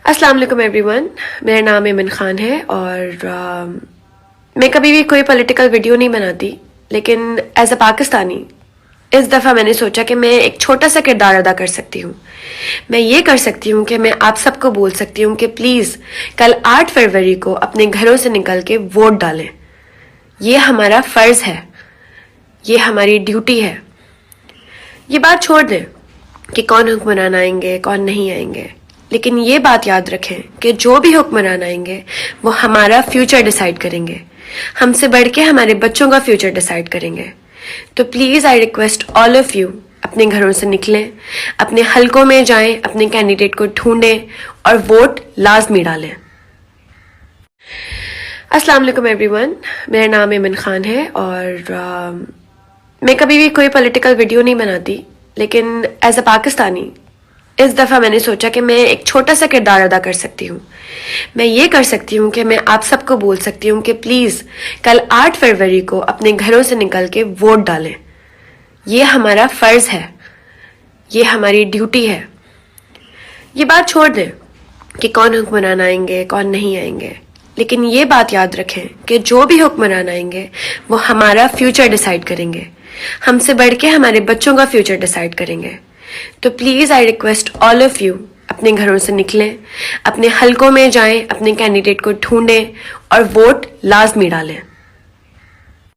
السلام علیکم every one, میرا نام ایمن خان ہے اور میں کبھی بھی کوئی پولیٹیکل ویڈیو نہیں بناتی، لیکن ایز اے پاکستانی اس دفعہ میں نے سوچا کہ میں ایک چھوٹا سا کردار ادا کر سکتی ہوں۔ میں یہ کر سکتی ہوں کہ میں آپ سب کو بول سکتی ہوں کہ پلیز کل 8 فروری کو اپنے گھروں سے نکل کے ووٹ ڈالیں۔ یہ ہمارا فرض ہے، یہ ہماری ڈیوٹی ہے۔ یہ بات چھوڑ دیں کہ کون حکمران آئیں گے کون نہیں آئیں گے، لیکن یہ بات یاد رکھیں کہ جو بھی حکمران آئیں گے وہ ہمارا فیوچر ڈیسائیڈ کریں گے، ہم سے بڑھ کے ہمارے بچوں کا فیوچر ڈیسائیڈ کریں گے۔ تو please I request all of you, اپنے گھروں سے نکلیں، اپنے حلقوں میں جائیں، اپنے کینڈیڈیٹ کو ڈھونڈیں اور ووٹ لازمی ڈالیں۔ السلام علیکم ایوری ون، میرا نام ایمن خان ہے اور میں کبھی بھی کوئی پولیٹیکل ویڈیو نہیں بناتی، لیکن ایز اے پاکستانی اس دفعہ میں نے سوچا کہ میں ایک چھوٹا سا کردار ادا کر سکتی ہوں۔ میں یہ کر سکتی ہوں کہ میں آپ سب کو بول سکتی ہوں کہ پلیز کل 8 فروری کو اپنے گھروں سے نکل کے ووٹ ڈالیں۔ یہ ہمارا فرض ہے، یہ ہماری ڈیوٹی ہے۔ یہ بات چھوڑ دیں کہ کون حکمران آئیں گے کون نہیں آئیں گے، لیکن یہ بات یاد رکھیں کہ جو بھی حکمران آئیں گے وہ ہمارا فیوچر ڈیسائیڈ کریں گے، ہم سے بڑھ کے ہمارے بچوں کا فیوچر ڈیسائیڈ کریں گے۔ تو please I request all of you, اپنے گھروں سے نکلیں، اپنے حلقوں میں جائیں، اپنے کینڈیڈیٹ کو ڈھونڈیں اور ووٹ لازمی ڈالیں۔